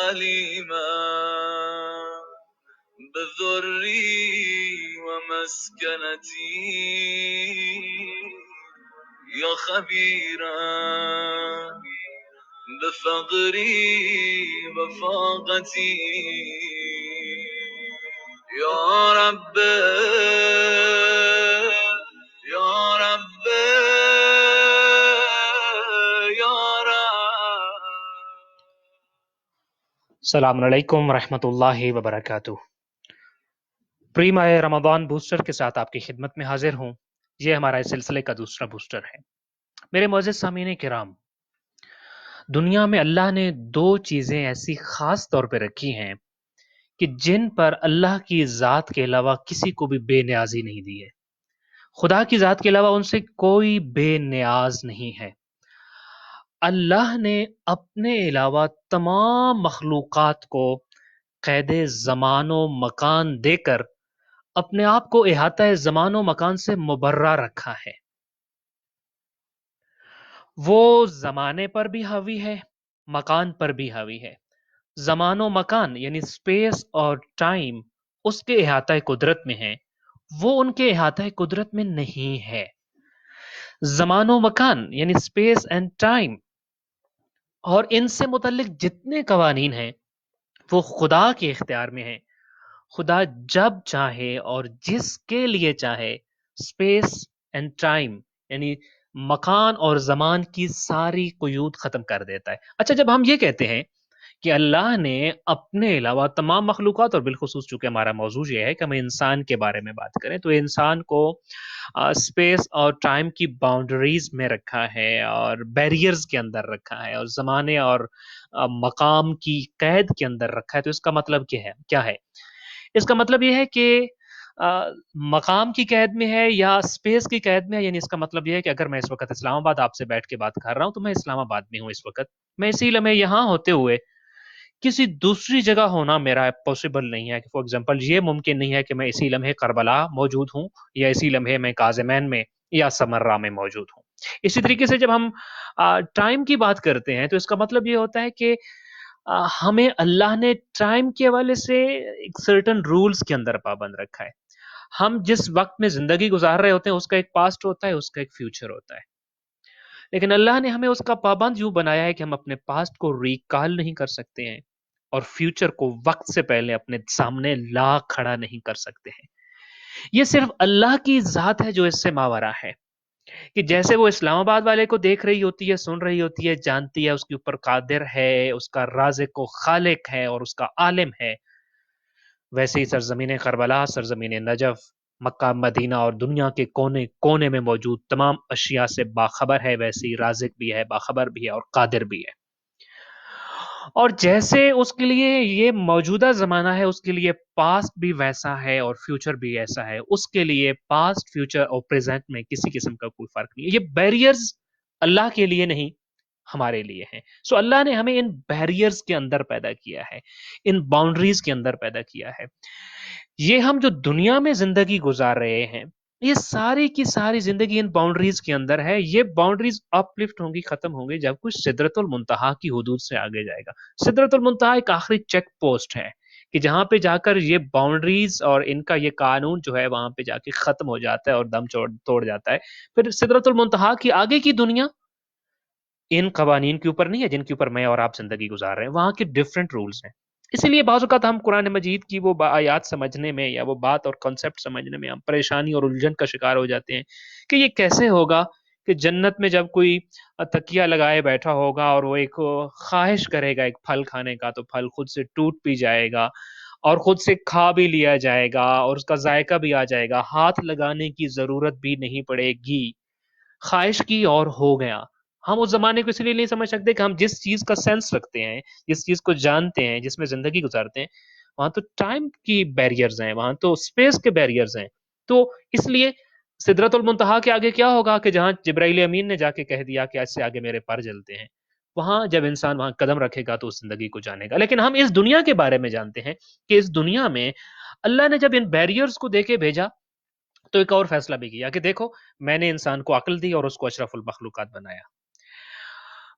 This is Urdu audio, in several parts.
عليما بذري ومسكنتي يا خبيرا بفقري وفاقتي يا رب يا رب يا رب. السلام علیکم ورحمۃ اللہ وبرکاتہ. پری ماہ رمضان بوسٹر کے ساتھ آپ کی خدمت میں حاضر ہوں. یہ ہمارا اس سلسلے کا دوسرا بوسٹر ہے. میرے معزز سامعین کرام، دنیا میں اللہ نے دو چیزیں ایسی خاص طور پہ رکھی ہیں کہ جن پر اللہ کی ذات کے علاوہ کسی کو بھی بے نیازی نہیں دی ہے. خدا کی ذات کے علاوہ ان سے کوئی بے نیاز نہیں ہے. اللہ نے اپنے علاوہ تمام مخلوقات کو قید زمان و مکان دے کر اپنے آپ کو احاطہ زمان و مکان سے مبرہ رکھا ہے. وہ زمانے پر بھی حاوی ہے، مکان پر بھی حاوی ہے. زمان و مکان یعنی سپیس اور ٹائم اس کے احاطہ قدرت میں ہیں، وہ ان کے احاطہ قدرت میں نہیں ہے. زمان و مکان یعنی سپیس اینڈ ٹائم اور ان سے متعلق جتنے قوانین ہیں وہ خدا کے اختیار میں ہیں. خدا جب چاہے اور جس کے لیے چاہے اسپیس اینڈ ٹائم یعنی مکان اور زمان کی ساری قیود ختم کر دیتا ہے. اچھا، جب ہم یہ کہتے ہیں کہ اللہ نے اپنے علاوہ تمام مخلوقات، اور بالخصوص چونکہ ہمارا موضوع یہ ہے کہ ہم انسان کے بارے میں بات کریں، تو انسان کو اسپیس اور ٹائم کی باؤنڈریز میں رکھا ہے اور بیریئرز کے اندر رکھا ہے اور زمانے اور مقام کی قید کے اندر رکھا ہے، تو اس کا مطلب کیا ہے؟ اس کا مطلب یہ ہے کہ مقام کی قید میں ہے یا اسپیس کی قید میں ہے. یعنی اس کا مطلب یہ ہے کہ اگر میں اس وقت اسلام آباد آپ سے بیٹھ کے بات کر رہا ہوں تو میں اسلام آباد میں ہوں اس وقت. میں اسی لمحے یہاں ہوتے ہوئے کسی دوسری جگہ ہونا میرا پاسبل نہیں ہے. فار ایگزامپل یہ ممکن نہیں ہے کہ میں اسی لمحے کربلا موجود ہوں یا اسی لمحے میں کاظمین میں یا سمرہ میں موجود ہوں. اسی طریقے سے جب ہم ٹائم کی بات کرتے ہیں تو اس کا مطلب یہ ہوتا ہے کہ ہمیں اللہ نے ٹائم کے حوالے سے ایک سرٹن رولز کے اندر پابند رکھا ہے. ہم جس وقت میں زندگی گزار رہے ہوتے ہیں اس کا ایک پاسٹ ہوتا ہے، اس کا ایک فیوچر ہوتا ہے. لیکن اللہ نے ہمیں اس کا پابند یوں بنایا ہے کہ ہم اپنے پاسٹ کو ریکال نہیں کر سکتے ہیں اور فیوچر کو وقت سے پہلے اپنے سامنے لا کھڑا نہیں کر سکتے ہیں. یہ صرف اللہ کی ذات ہے جو اس سے ماورا ہے کہ جیسے وہ اسلام آباد والے کو دیکھ رہی ہوتی ہے، سن رہی ہوتی ہے، جانتی ہے، اس کے اوپر قادر ہے، اس کا رازق و خالق ہے اور اس کا عالم ہے، ویسے ہی سرزمین کربلا، سرزمین نجف، مکہ، مدینہ اور دنیا کے کونے کونے میں موجود تمام اشیاء سے باخبر ہے. ویسے ہی رازق بھی ہے، باخبر بھی ہے اور قادر بھی ہے. اور جیسے اس کے لیے یہ موجودہ زمانہ ہے، اس کے لیے پاسٹ بھی ویسا ہے اور فیوچر بھی ایسا ہے. اس کے لیے پاسٹ، فیوچر اور پریزنٹ میں کسی قسم کا کوئی فرق نہیں ہے. یہ بیریئرز اللہ کے لیے نہیں، ہمارے لیے ہیں. سو اللہ نے ہمیں ان بیریئرز کے اندر پیدا کیا ہے، ان باؤنڈریز کے اندر پیدا کیا ہے. یہ ہم جو دنیا میں زندگی گزار رہے ہیں، یہ ساری کی ساری زندگی ان باؤنڈریز کے اندر ہے. یہ باؤنڈریز اپ لفٹ ہوں گی، ختم ہوں گی جب کچھ سدرۃ المنتہا کی حدود سے آگے جائے گا. سدرۃ المنتہا ایک آخری چیک پوسٹ ہے کہ جہاں پہ جا کر یہ باؤنڈریز اور ان کا یہ قانون جو ہے وہاں پہ جا کے ختم ہو جاتا ہے اور دم توڑ جاتا ہے. پھر سدرۃ المنتہا کی آگے کی دنیا ان قوانین کے اوپر نہیں ہے جن کے اوپر میں اور آپ زندگی گزار رہے ہیں. وہاں کے ڈفرینٹ رولز ہیں. اسی لیے بعض اوقات ہم قرآن مجید کی وہ آیات سمجھنے میں یا وہ بات اور کنسپٹ سمجھنے میں ہم پریشانی اور الجھن کا شکار ہو جاتے ہیں کہ یہ کیسے ہوگا کہ جنت میں جب کوئی تکیہ لگائے بیٹھا ہوگا اور وہ ایک خواہش کرے گا ایک پھل کھانے کا تو پھل خود سے ٹوٹ بھی جائے گا اور خود سے کھا بھی لیا جائے گا اور اس کا ذائقہ بھی آ جائے گا، ہاتھ لگانے کی ضرورت بھی نہیں پڑے گی، خواہش کی اور ہو گیا. ہم اس زمانے کو اس لیے نہیں سمجھ سکتے کہ ہم جس چیز کا سینس رکھتے ہیں، جس چیز کو جانتے ہیں، جس میں زندگی گزارتے ہیں، وہاں تو ٹائم کی بیریئرز ہیں، وہاں تو اسپیس کے بیریئرز ہیں. تو اس لیے سدرۃ المنتہا کے آگے کیا ہوگا کہ جہاں جبرائیل امین نے جا کے کہہ دیا کہ آج سے آگے میرے پر جلتے ہیں، وہاں جب انسان وہاں قدم رکھے گا تو اس زندگی کو جانے گا. لیکن ہم اس دنیا کے بارے میں جانتے ہیں کہ اس دنیا میں اللہ نے جب ان بیریئرز کو دے کے بھیجا تو ایک اور فیصلہ بھی کیا کہ دیکھو میں نے انسان کو عقل دی اور اس کو اشرف المخلوقات بنایا.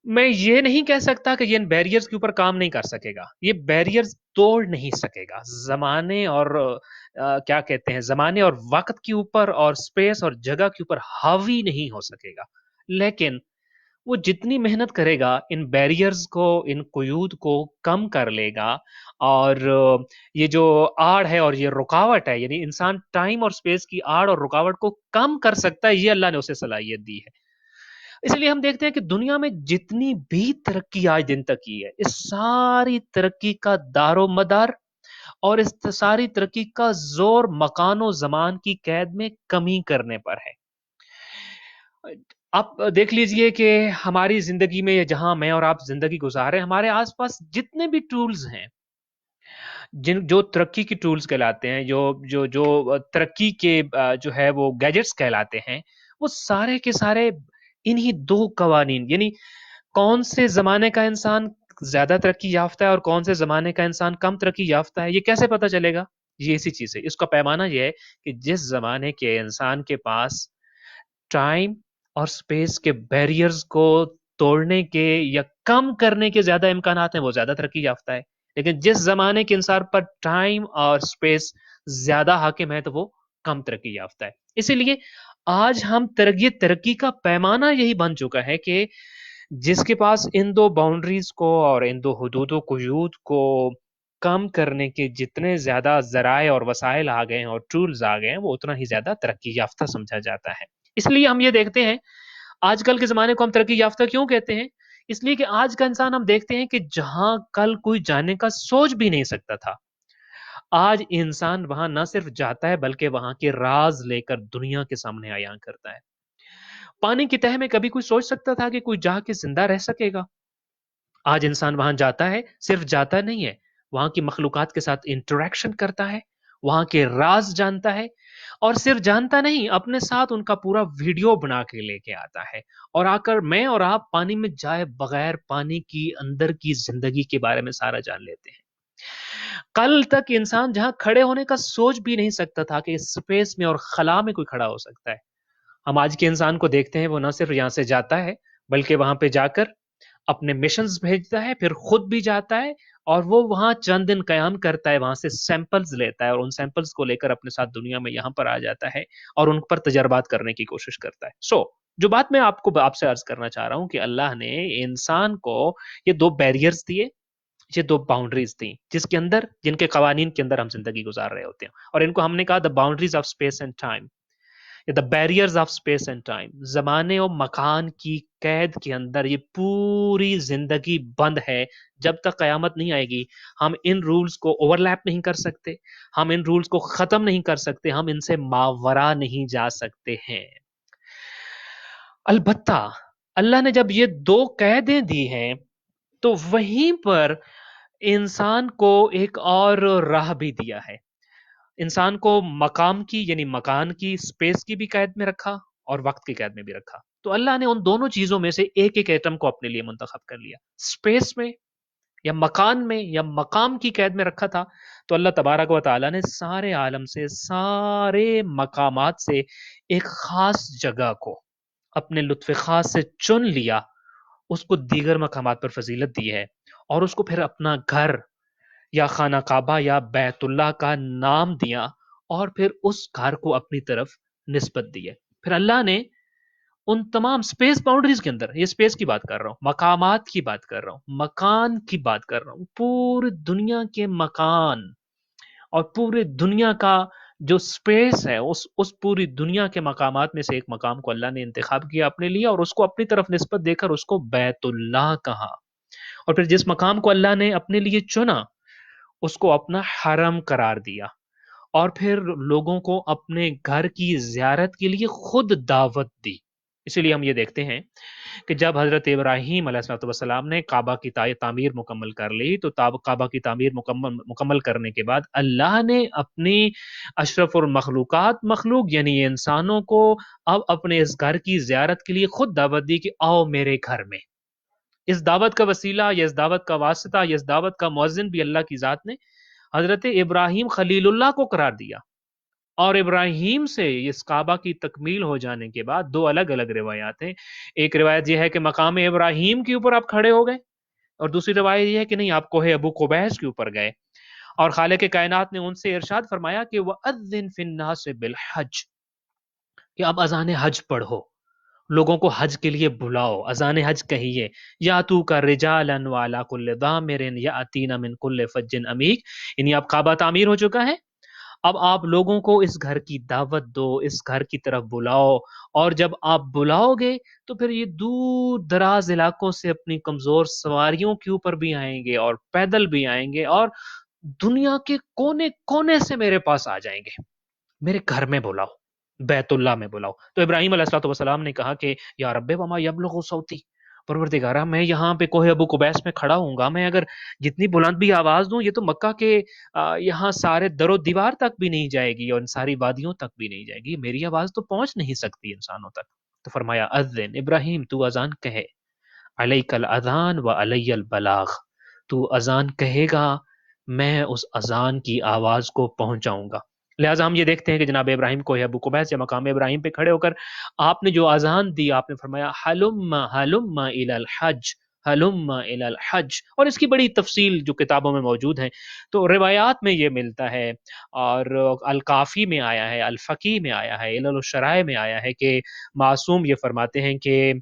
میں یہ نہیں کہہ سکتا کہ یہ ان بیریئرز کے اوپر کام نہیں کر سکے گا، یہ بیریئرز توڑ نہیں سکے گا، زمانے اور کیا کہتے ہیں، زمانے اور وقت کے اوپر اور اسپیس اور جگہ کے اوپر حاوی نہیں ہو سکے گا، لیکن وہ جتنی محنت کرے گا ان بیریئرز کو، ان قیود کو کم کر لے گا، اور یہ جو آڑ ہے اور یہ رکاوٹ ہے، یعنی انسان ٹائم اور اسپیس کی آڑ اور رکاوٹ کو کم کر سکتا ہے، یہ اللہ نے اسے صلاحیت دی ہے۔ اس لیے ہم دیکھتے ہیں کہ دنیا میں جتنی بھی ترقی آج دن تک کی ہے، اس ساری ترقی کا دار و مدار اور اس ساری ترقی کا زور مکان و زمان کی قید میں کمی کرنے پر ہے۔ آپ دیکھ لیجئے کہ ہماری زندگی میں، جہاں میں اور آپ زندگی گزار رہے ہیں، ہمارے آس پاس جتنے بھی ٹولز ہیں، جو ترقی کی ٹولز کہلاتے ہیں، جو ترقی کے جو ہے وہ گیجٹس کہلاتے ہیں، وہ سارے کے سارے انہی دو قوانین، یعنی کون سے زمانے کا انسان زیادہ ترقی یافتہ ہے اور کون سے زمانے کا انسان کم ترقی یافتہ ہے، یہ کیسے پتا چلے گا؟ یہ اسی چیز ہے، اس کا پیمانہ یہ ہے کہ جس زمانے کے انسان کے پاس ٹائم اور سپیس کے بیریئرز کو توڑنے کے یا کم کرنے کے زیادہ امکانات ہیں، وہ زیادہ ترقی یافتہ ہے، لیکن جس زمانے کے انسان پر ٹائم اور سپیس زیادہ حاکم ہے تو وہ کم ترقی یافتہ ہے۔ اسی لیے آج ہم ترقی کا پیمانہ یہی بن چکا ہے کہ جس کے پاس ان دو باؤنڈریز کو اور ان دو حدود و قیود کو کم کرنے کے جتنے زیادہ ذرائع اور وسائل آ گئے ہیں اور ٹولز آ گئے ہیں، وہ اتنا ہی زیادہ ترقی یافتہ سمجھا جاتا ہے۔ اس لیے ہم یہ دیکھتے ہیں، آج کل کے زمانے کو ہم ترقی یافتہ کیوں کہتے ہیں؟ اس لیے کہ آج کا انسان ہم دیکھتے ہیں کہ جہاں کل کوئی جانے کا سوچ بھی نہیں سکتا تھا، آج انسان وہاں نہ صرف جاتا ہے بلکہ وہاں کے راز لے کر دنیا کے سامنے عیاں کرتا ہے۔ پانی کی تہہ میں کبھی کوئی سوچ سکتا تھا کہ کوئی جا کے زندہ رہ سکے گا؟ آج انسان وہاں جاتا ہے، صرف جاتا نہیں ہے، وہاں کی مخلوقات کے ساتھ انٹریکشن کرتا ہے، وہاں کے راز جانتا ہے، اور صرف جانتا نہیں، اپنے ساتھ ان کا پورا ویڈیو بنا کے لے کے آتا ہے، اور آ کر میں اور آپ پانی میں جائے بغیر پانی کی اندر کی زندگی کے بارے میں سارا جان لیتے ہیں۔ کل تک انسان جہاں کھڑے ہونے کا سوچ بھی نہیں سکتا تھا کہ اس سپیس میں اور خلا میں کوئی کھڑا ہو سکتا ہے، ہم آج کے انسان کو دیکھتے ہیں، وہ نہ صرف یہاں سے جاتا ہے بلکہ وہاں پہ جا کر اپنے مشنز بھیجتا ہے، پھر خود بھی جاتا ہے اور وہ وہاں چند دن قیام کرتا ہے، وہاں سے سیمپلز لیتا ہے اور ان سیمپلز کو لے کر اپنے ساتھ دنیا میں یہاں پر آ جاتا ہے اور ان پر تجربات کرنے کی کوشش کرتا ہے۔ جو بات میں آپ سے عرض کرنا چاہ رہا ہوں کہ اللہ نے انسان کو یہ دو بیریئرز دیے، یہ دو باؤنڈریز تھیں، جن کے قوانین کے اندر ہم زندگی گزار رہے ہوتے ہیں، اور ان کو ہم نے کہا the boundaries of space and time, the barriers of space and time. زمانے اور مکان کی قید کے اندر یہ پوری زندگی بند ہے، جب تک قیامت نہیں آئے گی ہم ان رولز کو اوور لیپ نہیں کر سکتے، ہم ان رولز کو ختم نہیں کر سکتے، ہم ان سے ماورا نہیں جا سکتے ہیں۔ البتہ اللہ نے جب یہ دو قیدیں دی ہیں تو وہیں پر انسان کو ایک اور راہ بھی دیا ہے، انسان کو مقام کی یعنی مکان کی، اسپیس کی بھی قید میں رکھا اور وقت کی قید میں بھی رکھا۔ تو اللہ نے ان دونوں چیزوں میں سے ایک ایک ایٹم کو اپنے لیے منتخب کر لیا، اسپیس میں یا مکان میں یا مقام کی قید میں رکھا تھا، تو اللہ تبارک و تعالیٰ نے سارے عالم سے، سارے مقامات سے ایک خاص جگہ کو اپنے لطف خاص سے چن لیا، اس کو دیگر مقامات پر فضیلت دی ہے، اور اس کو پھر اپنا گھر یا خانہ کعبہ یا بیت اللہ کا نام دیا، اور پھر اس گھر کو اپنی طرف نسبت دی ہے۔ پھر اللہ نے ان تمام سپیس باؤنڈریز کے اندر، یہ سپیس کی بات کر رہا ہوں، مقامات کی بات کر رہا ہوں، مکان کی بات کر رہا ہوں، پوری دنیا کے مکان اور پوری دنیا کا جو سپیس ہے، اس پوری دنیا کے مقامات میں سے ایک مقام کو اللہ نے انتخاب کیا اپنے لیے، اور اس کو اپنی طرف نسبت دے کر اس کو بیت اللہ کہا، اور پھر جس مقام کو اللہ نے اپنے لیے چنا اس کو اپنا حرم قرار دیا، اور پھر لوگوں کو اپنے گھر کی زیارت کے لیے خود دعوت دی۔ اسی لیے ہم یہ دیکھتے ہیں کہ جب حضرت ابراہیم علیہ السلام نے کعبہ کی تعمیر مکمل کر لی، تو کعبہ کی تعمیر مکمل کرنے کے بعد اللہ نے اپنی اشرف المخلوقات مخلوق یعنی انسانوں کو اب اپنے اس گھر کی زیارت کے لیے خود دعوت دی کہ آؤ میرے گھر میں۔ اس دعوت کا وسیلہ یا اس دعوت کا واسطہ یا اس دعوت کا مؤذن بھی اللہ کی ذات نے حضرت ابراہیم خلیل اللہ کو قرار دیا، اور ابراہیم سے اس کعبہ کی تکمیل ہو جانے کے بعد دو الگ الگ روایات ہیں. ایک روایت یہ ہے کہ مقام ابراہیم کے اوپر آپ کھڑے ہو گئے، اور دوسری روایت یہ ہے کہ نہیں، آپ کوہ ابو قبیس کے اوپر گئے، اور خالق کائنات نے ان سے ارشاد فرمایا کہ وَأَذِّن فِي النَّاسِ بِالْحَجِّ، کہ اب اذان حج پڑھو، لوگوں کو حج کے لیے بلاؤ، اذان حج کہیے. یا تو کا رجالن والا کل ضامر یاتین من کل فج عمیق، یعنی اب کعبہ تعمیر ہو چکا ہے، اب آپ لوگوں کو اس گھر کی دعوت دو، اس گھر کی طرف بلاؤ، اور جب آپ بلاؤ گے تو پھر یہ دور دراز علاقوں سے اپنی کمزور سواریوں کے اوپر بھی آئیں گے اور پیدل بھی آئیں گے، اور دنیا کے کونے کونے سے میرے پاس آ جائیں گے، میرے گھر میں بلاؤ، بیت اللہ میں بلاؤ. تو ابراہیم علیہ الصلوۃ والسلام نے کہا کہ یا رب وما یبلغ صوتی، پروردگارہ میں یہاں پہ کوہ ابو قبیس میں کھڑا ہوں گا، میں اگر جتنی بلند بھی آواز دوں یہ تو مکہ کے یہاں سارے در و دیوار تک بھی نہیں جائے گی اور ان ساری وادیوں تک بھی نہیں جائے گی، میری آواز تو پہنچ نہیں سکتی انسانوں تک. تو فرمایا اذن ابراہیم، تو اذان کہے، علیک الاذان و علی البلاغ، تو اذان کہے گا، میں اس اذان کی آواز کو پہنچاؤں گا. لہٰذا ہم یہ دیکھتے ہیں کہ جناب ابراہیم کو ابو قبیس یا مقام ابراہیم پہ کھڑے ہو کر آپ نے جو اذان دی، آپ نے فرمایا حلم حلم الی الحج، حلم الی الحج، اور اس کی بڑی تفصیل جو کتابوں میں موجود ہیں. تو روایات میں یہ ملتا ہے، اور الکافی میں آیا ہے، الفقی میں آیا ہے، علل الشرائع میں آیا ہے کہ معصوم یہ فرماتے ہیں کہ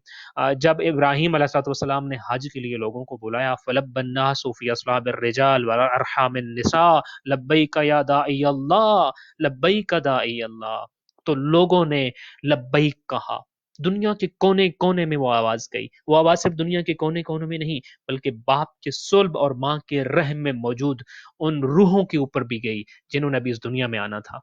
جب ابراہیم علیہ السلام نے حج کے لیے لوگوں کو بلایا، فلب الناس فی اصلاب الرجال وارحام النساء لبیک یا داعی اللہ، لبیک داعی اللہ، تو لوگوں نے لبیک کہا. دنیا کے کونے کونے میں وہ آواز گئی، وہ آواز صرف دنیا کے کونے کونے میں نہیں بلکہ باپ کے صلب اور ماں کے رحم میں موجود ان روحوں کے اوپر بھی گئی جنہوں نے ابھی اس دنیا میں آنا تھا.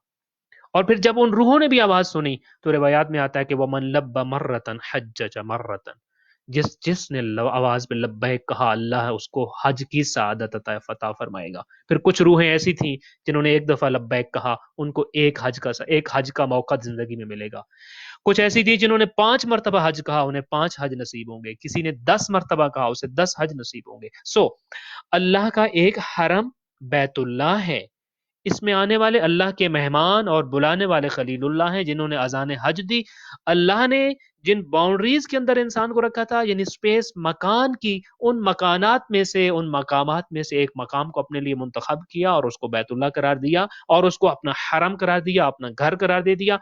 اور پھر جب ان روحوں نے بھی آواز سنی تو روایات میں آتا ہے کہ وَمَن لَبَّ مَرَّةً حَجَّجَ مَرَّةً، جس نے آواز میں لبیک کہا، اللہ اس کو حج کی سعادت عطا فرمائے گا. پھر کچھ روحیں ایسی تھیں جنہوں نے ایک دفعہ لبیک کہا، ان کو ایک حج کا موقع زندگی میں ملے گا. کچھ ایسی تھی جنہوں نے 5 مرتبہ حج کہا، انہیں 5 حج نصیب ہوں گے. کسی نے 10 مرتبہ کہا، اسے 10 حج نصیب ہوں گے. اللہ کا ایک حرم بیت اللہ ہے، اس میں آنے والے اللہ کے مہمان اور بلانے والے خلیل اللہ ہیں جنہوں نے اذان حج دی. اللہ نے جن باؤنڈریز کے اندر انسان کو رکھا تھا، یعنی اسپیس، مکان کی، ان مکانات میں سے، ان مقامات میں سے ایک مقام کو اپنے لیے منتخب کیا اور اس کو بیت اللہ قرار دیا اور اس کو اپنا حرم قرار دیا، اپنا گھر قرار دے دیا.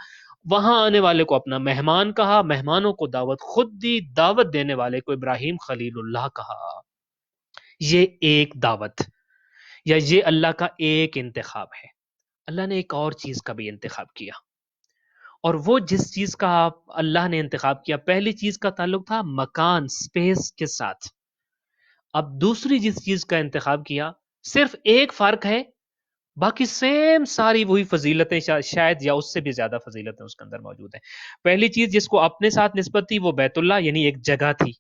وہاں آنے والے کو اپنا مہمان کہا، مہمانوں کو دعوت خود دی، دعوت دینے والے کو ابراہیم خلیل اللہ کہا. یہ ایک دعوت یا یہ اللہ کا ایک انتخاب ہے. اللہ نے ایک اور چیز کا بھی انتخاب کیا، اور وہ جس چیز کا اللہ نے انتخاب کیا، پہلی چیز کا تعلق تھا مکان، سپیس کے ساتھ. اب دوسری جس چیز کا انتخاب کیا، صرف ایک فرق ہے، باقی سیم ساری وہی فضیلتیں، شاید یا اس سے بھی زیادہ فضیلتیں اس کے اندر موجود ہیں. پہلی چیز جس کو اپنے ساتھ نسبت تھی وہ بیت اللہ یعنی ایک جگہ تھی.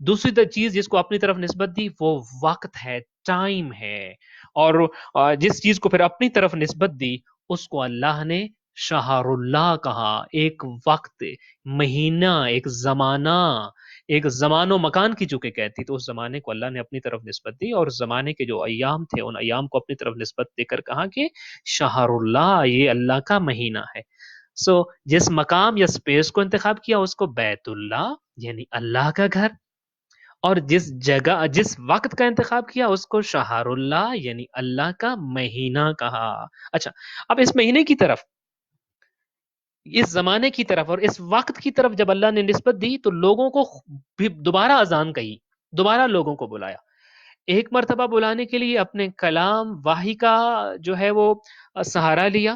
دوسری چیز جس کو اپنی طرف نسبت دی وہ وقت ہے، ٹائم ہے. اور جس چیز کو پھر اپنی طرف نسبت دی اس کو اللہ نے شہر اللہ کہا. ایک وقت، مہینہ، ایک زمانہ، ایک زمان و مکان کی چونکہ کہتی، تو اس زمانے کو اللہ نے اپنی طرف نسبت دی، اور زمانے کے جو ایام تھے ان ایام کو اپنی طرف نسبت دے کر کہا کہ شہر اللہ، یہ اللہ کا مہینہ ہے. جس مقام یا سپیس کو انتخاب کیا اس کو بیت اللہ یعنی اللہ کا گھر، اور جس جگہ، جس وقت کا انتخاب کیا اس کو شہر اللہ یعنی اللہ کا مہینہ کہا. اچھا، اب اس مہینے کی طرف، اس زمانے کی طرف اور اس وقت کی طرف جب اللہ نے نسبت دی تو لوگوں کو بھی دوبارہ اذان کہی، دوبارہ لوگوں کو بلایا. ایک مرتبہ بلانے کے لیے اپنے کلام وحی کا جو ہے وہ سہارا لیا،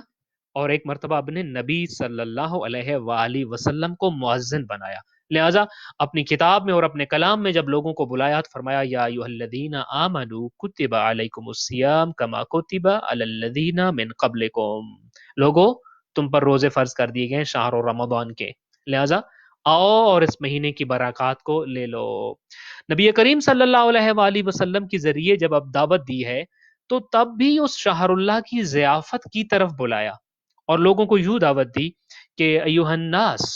اور ایک مرتبہ اپنے نبی صلی اللہ علیہ وآلہ وسلم کو مؤذن بنایا. لہذا اپنی کتاب میں اور اپنے کلام میں جب لوگوں کو بلایا تو فرمایا یا ایھا الذین آمنوا کتب علیکم الصیام کما کتب علی الذین من قبلکم، لوگو تم پر روزے فرض کر دیے گئے شہر رمضان کے، لہذا آؤ اور اس مہینے کی برکات کو لے لو. نبی کریم صلی اللہ علیہ وآلہ وسلم کے ذریعے جب اب دعوت دی ہے تو تب بھی اس شہر اللہ کی ضیافت کی طرف بلایا اور لوگوں کو یوں دعوت دی کہ ایھا الناس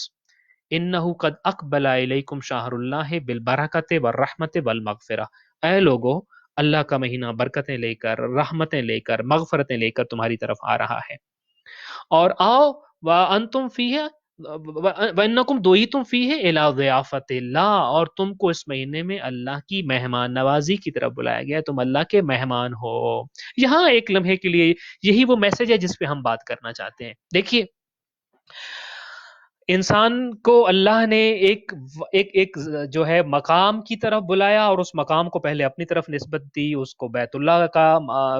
انہ قد اقبل الیکم شہر اللہ بالبرکۃ والرحمۃ والمغفرہ، اے لوگو اللہ کا مہینہ برکتیں لے کر، رحمتیں لے کر، مغفرتیں لے کر تمہاری طرف آ رہا ہے. اور آؤ وانتم فیہ وانکم دویتم فیہ الی ضیافت اللہ، اور تم کو اس مہینے میں اللہ کی مہمان نوازی کی طرف بلایا گیا ہے، تم اللہ کے مہمان ہو۔ یہاں ایک لمحے کے لیے یہی وہ میسج ہے جس پہ ہم بات کرنا چاہتے ہیں۔ دیکھیے، انسان کو اللہ نے ایک ایک ایک جو ہے مقام کی طرف بلایا، اور اس مقام کو پہلے اپنی طرف نسبت دی، اس کو بیت اللہ کا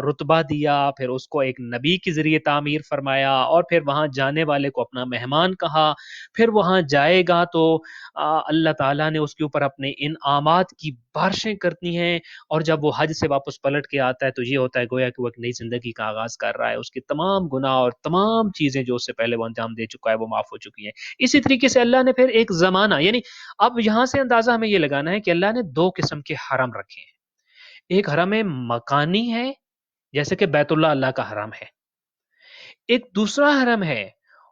رتبہ دیا، پھر اس کو ایک نبی کے ذریعے تعمیر فرمایا، اور پھر وہاں جانے والے کو اپنا مہمان کہا۔ پھر وہاں جائے گا تو اللہ تعالیٰ نے اس کے اوپر اپنے انعامات کی بارشیں کرتی ہیں، اور جب وہ حج سے واپس پلٹ کے آتا ہے تو یہ ہوتا ہے گویا کہ وہ ایک نئی زندگی کا آغاز کر رہا ہے، اس کے تمام گناہ اور تمام چیزیں جو اس سے پہلے وہ انجام دے چکا ہے وہ معاف ہو چکی ہیں۔ اسی طریقے سے اللہ نے پھر ایک زمانہ، یعنی اب یہاں سے اندازہ ہمیں یہ لگانا ہے کہ اللہ نے دو قسم کے حرم رکھے ہیں۔ ایک حرم مکانی ہے، جیسے کہ بیت اللہ اللہ کا حرم ہے۔ ایک دوسرا حرم ہے،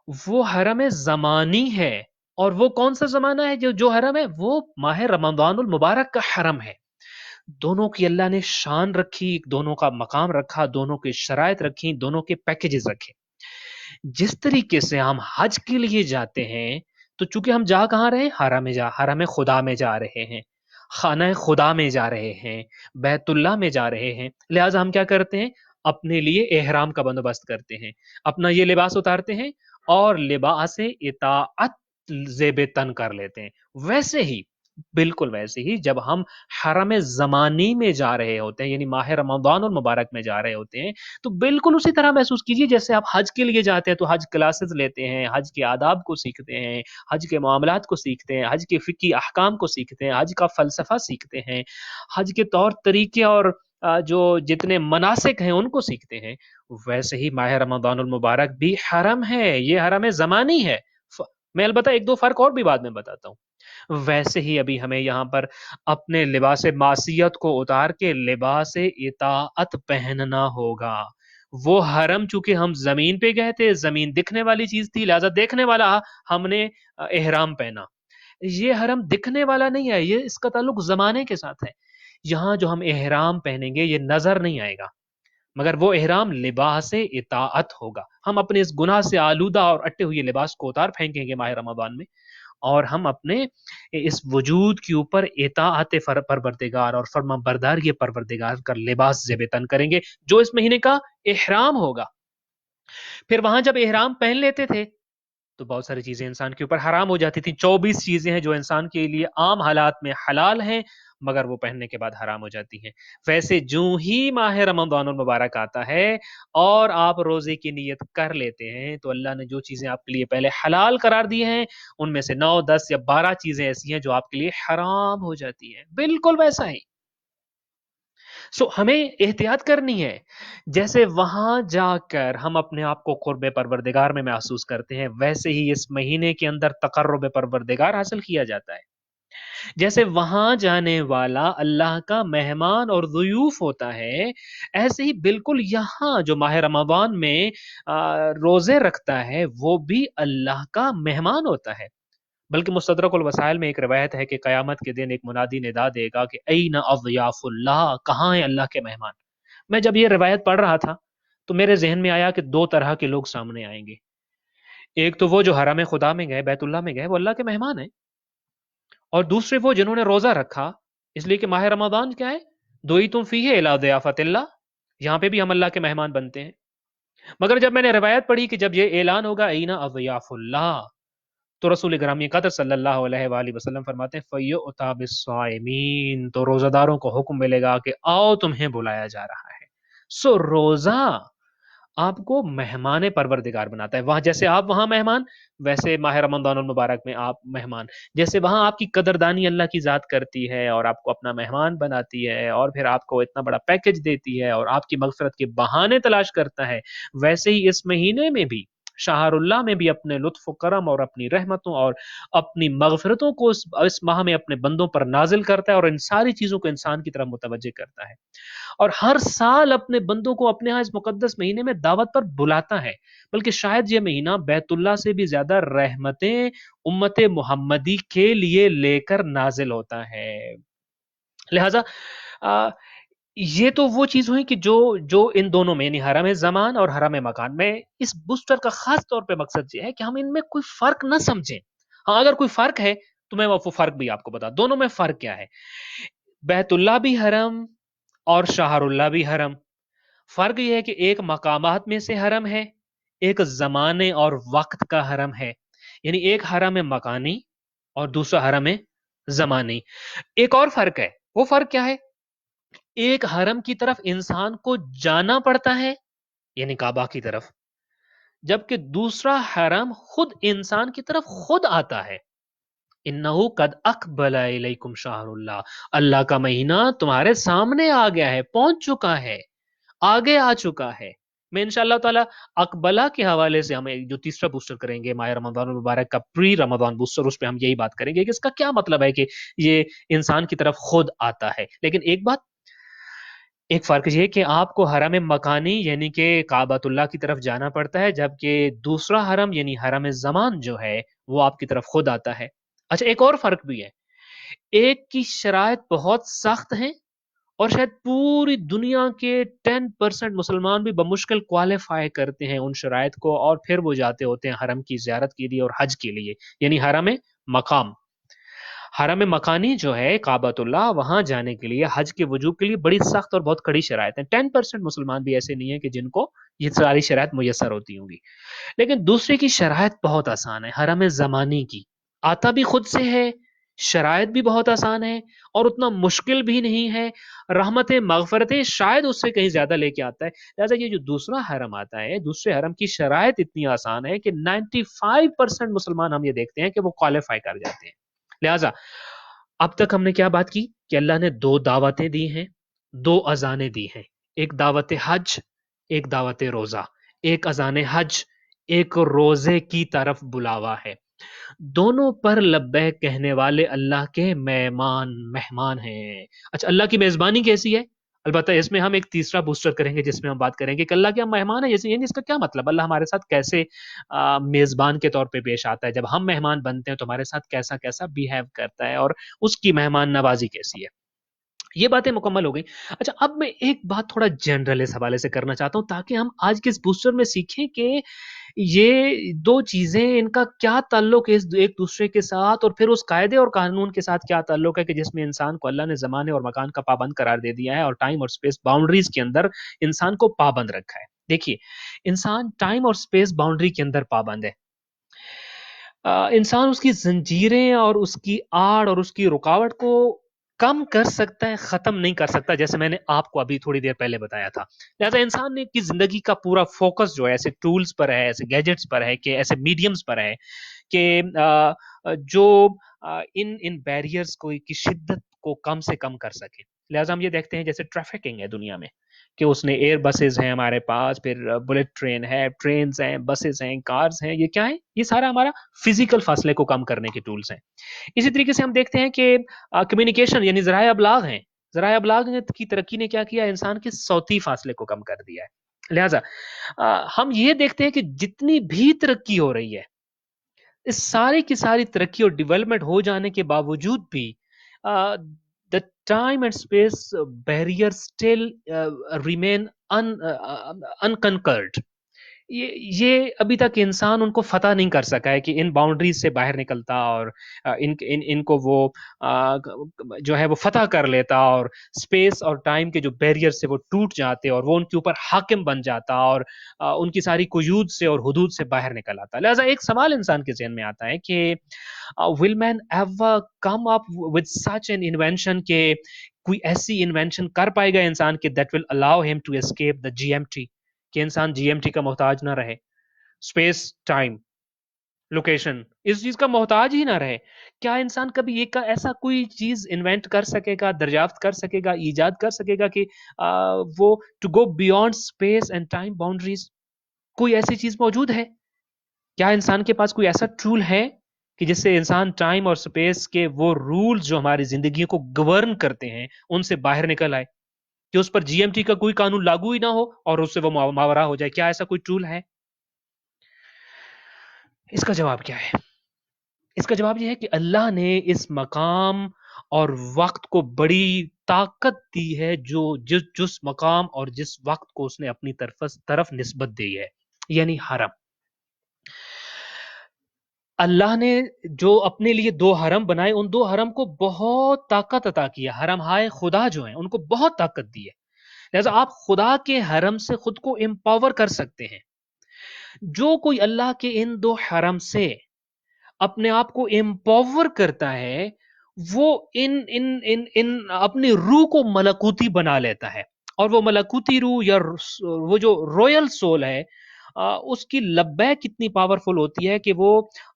وہ حرم زمانی ہے، اور وہ کون سا زمانہ ہے؟ جو حرم ہے وہ ماہ رمضان المبارک کا حرم ہے۔ دونوں کی اللہ نے شان رکھی، دونوں کا مقام رکھا، دونوں کی شرائط رکھی، دونوں کے پیکیجز رکھے۔ جس طریقے سے ہم حج کے لیے جاتے ہیں تو چونکہ ہم جا کہاں رہے ہیں؟ حرم خدا میں جا رہے ہیں، خانہ خدا میں جا رہے ہیں، بیت اللہ میں جا رہے ہیں، لہٰذا ہم کیا کرتے ہیں؟ اپنے لیے احرام کا بندوبست کرتے ہیں، اپنا یہ لباس اتارتے ہیں اور لباس اطاعت زیب تن کر لیتے ہیں۔ ویسے ہی، بالکل ویسے ہی جب ہم حرم زمانی میں جا رہے ہوتے ہیں، یعنی ماہ رمضان المبارک میں جا رہے ہوتے ہیں، تو بالکل اسی طرح محسوس کیجیے جیسے آپ حج کے لیے جاتے ہیں تو حج کلاسز لیتے ہیں، حج کے آداب کو سیکھتے ہیں، حج کے معاملات کو سیکھتے ہیں، حج کے فقہی احکام کو سیکھتے ہیں، حج کا فلسفہ سیکھتے ہیں، حج کے طور طریقے اور جو جتنے مناسک ہیں ان کو سیکھتے ہیں۔ ویسے ہی ماہ رمضان المبارک بھی حرم ہے، یہ حرم زمانی ہے۔ میں البتہ ایک دو فرق اور بھی بعد میں بتاتا ہوں۔ ویسے ہی ابھی ہمیں یہاں پر اپنے لباس معصیت کو اتار کے لباس اطاعت پہننا ہوگا۔ وہ حرم چونکہ ہم زمین پہ گئے تھے، زمین دکھنے والی چیز تھی، لہذا دیکھنے والا ہم نے احرام پہنا۔ یہ حرم دکھنے والا نہیں ہے، یہ اس کا تعلق زمانے کے ساتھ ہے۔ یہاں جو ہم احرام پہنیں گے یہ نظر نہیں آئے گا، مگر وہ احرام لباس اطاعت ہوگا۔ ہم اپنے اس گناہ سے آلودہ اور اٹے ہوئے لباس کو اتار پھینکیں گے ماہ رمضان میں، اور ہم اپنے اس وجود کے اوپر اطاعت پروردگار اور فرما برداری پروردگار کا لباس زیب تن کریں گے، جو اس مہینے کا احرام ہوگا۔ پھر وہاں جب احرام پہن لیتے تھے تو بہت ساری چیزیں انسان کے اوپر حرام ہو جاتی تھی۔ 24 چیزیں ہیں جو انسان کے لیے عام حالات میں حلال ہیں، مگر وہ پہننے کے بعد حرام ہو جاتی ہیں۔ ویسے جو ہی ماہ رمضان المبارک آتا ہے اور آپ روزے کی نیت کر لیتے ہیں تو اللہ نے جو چیزیں آپ کے لیے پہلے حلال قرار دی ہیں ان میں سے 9، 10 یا 12 چیزیں ایسی ہیں جو آپ کے لیے حرام ہو جاتی ہیں۔ بالکل ویسا ہی ہمیں احتیاط کرنی ہے۔ جیسے وہاں جا کر ہم اپنے آپ کو قرب پروردگار میں محسوس کرتے ہیں، ویسے ہی اس مہینے کے اندر تقرب پروردگار حاصل کیا جاتا ہے۔ جیسے وہاں جانے والا اللہ کا مہمان اور ضیوف ہوتا ہے، ایسے ہی بالکل یہاں جو ماہ رمضان میں روزے رکھتا ہے وہ بھی اللہ کا مہمان ہوتا ہے۔ بلکہ مستدرک الوسائل میں ایک روایت ہے کہ قیامت کے دن ایک منادی ندا دے گا کہ این اضیاف اللہ، کہاں ہیں اللہ کے مہمان؟ میں جب یہ روایت پڑھ رہا تھا تو میرے ذہن میں آیا کہ دو طرح کے لوگ سامنے آئیں گے۔ ایک تو وہ جو حرم خدا میں گئے، بیت اللہ میں گئے، وہ اللہ کے مہمان ہیں، اور دوسرے وہ جنہوں نے روزہ رکھا، اس لیے کہ ماہ رمضان کیا ہے؟ دوئیتم فیہ الی ضیافت اللہ، یہاں پہ بھی ہم اللہ کے مہمان بنتے ہیں۔ مگر جب میں نے روایت پڑھی کہ جب یہ اعلان ہوگا این اضیاف اللہ، تو رسول گرامی قدر صلی اللہ علیہ وآلہ وسلم فرماتے ہیں فَيُؤْتَى بِالصَّائِمِينَ، تو روزہ داروں کو حکم ملے گا کہ آؤ تمہیں بلایا جا رہا ہے۔ روزہ آپ کو مہمان پروردگار بناتا ہے۔ وہاں جیسے آپ وہاں مہمان، ویسے ماہ رمضان المبارک میں آپ مہمان۔ جیسے وہاں آپ کی قدردانی اللہ کی ذات کرتی ہے اور آپ کو اپنا مہمان بناتی ہے اور پھر آپ کو اتنا بڑا پیکج دیتی ہے اور آپ کی مغفرت کے بہانے تلاش کرتا ہے، ویسے ہی اس مہینے میں بھی، شہر اللہ میں بھی اپنے لطف و کرم اور اپنی رحمتوں اور اپنی مغفرتوں کو اس ماہ میں اپنے بندوں پر نازل کرتا ہے اور ان ساری چیزوں کو انسان کی طرف متوجہ کرتا ہے، اور ہر سال اپنے بندوں کو اپنے ہاں اس مقدس مہینے میں دعوت پر بلاتا ہے۔ بلکہ شاید یہ مہینہ بیت اللہ سے بھی زیادہ رحمتیں امت محمدی کے لیے لے کر نازل ہوتا ہے۔ لہذا یہ تو وہ چیز ہوئی کہ جو ان دونوں میں یعنی حرم زمان اور حرم مکان میں اس بوسٹر کا خاص طور پہ مقصد یہ ہے کہ ہم ان میں کوئی فرق نہ سمجھیں. ہاں اگر کوئی فرق ہے تو میں وہ فرق بھی آپ کو بتا دونوں میں فرق کیا ہے. بیت اللہ بھی حرم اور شہر اللہ بھی حرم. فرق یہ ہے کہ ایک مقامات میں سے حرم ہے, ایک زمانے اور وقت کا حرم ہے. یعنی ایک حرم مکانی اور دوسرا حرم زمانی. ایک اور فرق ہے, وہ فرق کیا ہے؟ ایک حرم کی طرف انسان کو جانا پڑتا ہے یعنی کعبہ کی طرف, جبکہ دوسرا حرم خود انسان کی طرف خود آتا ہے. انہو قد اقبل الیکم شہر اللہ, اللہ کا مہینہ تمہارے سامنے آ گیا ہے, پہنچ چکا ہے, آگے آ چکا ہے. میں انشاءاللہ تعالی اقبلہ کے حوالے سے ہم جو تیسرا بوسٹر کریں گے ماہ رمضان المبارک کا پری رمضان بوسٹر, اس پہ ہم یہی بات کریں گے کہ اس کا کیا مطلب ہے کہ یہ انسان کی طرف خود آتا ہے. لیکن ایک فرق یہ کہ آپ کو حرم مکانی یعنی کہ کعبۃ اللہ کی طرف جانا پڑتا ہے, جبکہ دوسرا حرم یعنی حرم زمان جو ہے وہ آپ کی طرف خود آتا ہے. اچھا ایک اور فرق بھی ہے, ایک کی شرائط بہت سخت ہیں اور شاید پوری دنیا کے 10% مسلمان بھی بمشکل کوالیفائی کرتے ہیں ان شرائط کو, اور پھر وہ جاتے ہوتے ہیں حرم کی زیارت کے لیے اور حج کے لیے. یعنی حرم مقام, حرم مکانی جو ہے کعبۃ اللہ, وہاں جانے کے لیے حج کے وجوب کے لیے بڑی سخت اور بہت کڑی شرائط ہیں. 10% مسلمان بھی ایسے نہیں ہیں کہ جن کو یہ ساری شرائط میسر ہوتی ہوں گی. لیکن دوسرے کی شرائط بہت آسان ہے, حرم زمانی کی آتا بھی خود سے ہے, شرائط بھی بہت آسان ہے اور اتنا مشکل بھی نہیں ہے, رحمت مغفرتیں شاید اس سے کہیں زیادہ لے کے آتا ہے. لہٰذا یہ جو دوسرا حرم آتا ہے, دوسرے حرم کی شرائط اتنی آسان ہے کہ 95% مسلمان ہم یہ دیکھتے ہیں کہ وہ کوالیفائی کر جاتے ہیں. لہٰذا اب تک ہم نے کیا بات کی کہ اللہ نے 2 دعوتیں دی ہیں, 2 اذانیں دی ہیں, ایک دعوت حج, ایک دعوت روزہ. ایک اذان حج, ایک روزے کی طرف بلاوا ہے. دونوں پر لبیک کہنے والے اللہ کے مہمان ہیں. اچھا اللہ کی میزبانی کیسی ہے؟ البتہ اس میں ہم ایک تیسرا بوسٹر کریں گے جس میں ہم بات کریں گے کہ اللہ کے ہم مہمان ہیں, جیسے یعنی اس کا کیا مطلب, اللہ ہمارے ساتھ کیسے میزبان کے طور پہ پیش آتا ہے, جب ہم مہمان بنتے ہیں تو ہمارے ساتھ کیسا کیسا بیہیو کرتا ہے, اور اس کی مہمان نوازی کیسی ہے. یہ باتیں مکمل ہو گئی. اچھا اب میں ایک بات تھوڑا جنرل اس حوالے سے کرنا چاہتا ہوں تاکہ ہم آج کے اس بوسٹر میں سیکھیں کہ یہ 2 چیزیں ان کا کیا تعلق ہے ایک دوسرے کے ساتھ, اور پھر اس قاعدے اور قانون کے ساتھ کیا تعلق ہے کہ جس میں انسان کو اللہ نے زمانے اور مکان کا پابند قرار دے دیا ہے اور ٹائم اور اسپیس باؤنڈریز کے اندر انسان کو پابند رکھا ہے. دیکھیے انسان ٹائم اور اسپیس باؤنڈری کے اندر پابند ہے. انسان اس کی زنجیریں اور اس کی آڑ اور اس کی رکاوٹ کو کم کر سکتا ہے, ختم نہیں کر سکتا, جیسے میں نے آپ کو ابھی تھوڑی دیر پہلے بتایا تھا. لہٰذا انسان کی زندگی کا پورا فوکس جو ہے ایسے ٹولز پر ہے, ایسے گیجٹس پر ہے, کہ ایسے میڈیمز پر ہے کہ جو ان بیریئرز کو کی شدت کو کم سے کم کر سکے. لہٰذا ہم یہ دیکھتے ہیں جیسے ٹریفکنگ ہے دنیا میں کہ اس نے ایئر بسز ہیں ہمارے پاس, پھر بلٹ ٹرین ہے, ٹرینز ہیں, بسز ہیں, کارز ہیں, یہ کیا ہیں, یہ سارا ہمارا فزیکل فاصلے کو کم کرنے کے ٹولز ہیں. اسی طریقے سے ہم دیکھتے ہیں کہ کمیونیکیشن یعنی ذرائع ابلاغ ہیں, ذرائع ابلاغ کی ترقی نے کیا کیا, انسان کے صوتی فاصلے کو کم کر دیا ہے. لہٰذا ہم یہ دیکھتے ہیں کہ جتنی بھی ترقی ہو رہی ہے, اس ساری کی ساری ترقی اور ڈیولپمنٹ ہو جانے کے باوجود بھی the time and space barrier still remain unconquered. یہ ابھی تک انسان ان کو فتح نہیں کر سکا ہے کہ ان باؤنڈریز سے باہر نکلتا اور ان کو وہ جو ہے وہ فتح کر لیتا, اور اسپیس اور ٹائم کے جو بیریئر سے وہ ٹوٹ جاتے اور وہ ان کے اوپر حاکم بن جاتا اور ان کی ساری قیود سے اور حدود سے باہر نکل آتا. لہٰذا ایک سوال انسان کے ذہن میں آتا ہے کہ will man ever come up with such an invention کہ کوئی ایسی انوینشن کر پائے گا انسان کہ that will allow him to escape the GMT, کہ انسان جی ایم ٹی کا محتاج نہ رہے, اسپیس ٹائم لوکیشن اس چیز کا محتاج ہی نہ رہے. کیا انسان کبھی ایک ایسا کوئی چیز انوینٹ کر سکے گا, دریافت کر سکے گا, ایجاد کر سکے گا کہ وہ to go beyond space and time boundaries, کوئی ایسی چیز موجود ہے؟ کیا انسان کے پاس کوئی ایسا ٹول ہے کہ جس سے انسان ٹائم اور اسپیس کے وہ رولز جو ہماری زندگیوں کو گورن کرتے ہیں ان سے باہر نکل آئے, کہ اس پر جی ایم ٹی کا کوئی قانون لاگو ہی نہ ہو اور اس سے وہ ماورا ہو جائے؟ کیا ایسا کوئی ٹول ہے؟ اس کا جواب کیا ہے؟ اس کا جواب یہ ہے کہ اللہ نے اس مقام اور وقت کو بڑی طاقت دی ہے جو جس مقام اور جس وقت کو اس نے اپنی طرف نسبت دی ہے، یعنی حرم۔ اللہ نے جو اپنے لیے 2 حرم بنائے، ان 2 حرم کو بہت طاقت عطا کی ہے۔ حرم ہائے خدا جو ہیں ان کو بہت طاقت دی ہے، لہذا آپ خدا کے حرم سے خود کو امپاور کر سکتے ہیں۔ جو کوئی اللہ کے ان 2 حرم سے اپنے آپ کو امپاور کرتا ہے، وہ ان اپنی روح کو ملکوتی بنا لیتا ہے، اور وہ ملکوتی روح یا وہ جو رویل سول ہے، اس کی لبیک کتنی پاورفل ہوتی ہے کہ وہ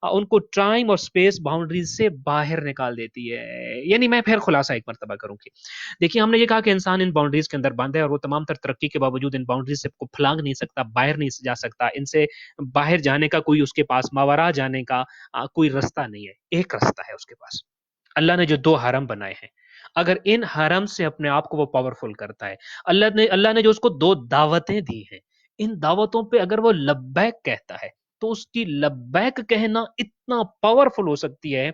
ان کو ٹائم اور سپیس باؤنڈریز سے باہر نکال دیتی ہے۔ یعنی میں پھر خلاصہ ایک مرتبہ کروں کہ دیکھیے، ہم نے یہ کہا کہ انسان ان باؤنڈریز کے اندر بند ہے، اور وہ تمام تر ترقی کے باوجود ان باؤنڈریز سے کو پھلانگ نہیں سکتا، باہر نہیں جا سکتا، ان سے باہر جانے کا کوئی اس کے پاس ماورا جانے کا کوئی رستہ نہیں ہے، ایک رستہ ہے اس کے پاس۔ اللہ نے جو 2 حرم بنائے ہیں، اگر ان حرم سے اپنے آپ کو وہ پاورفل کرتا ہے، اللہ نے جو اس کو 2 دعوتیں دی ہیں، ان دعوتوں پہ اگر وہ لبیک کہتا ہے تو اس کی لبیک کہنا اتنا پاورفل ہو سکتی ہے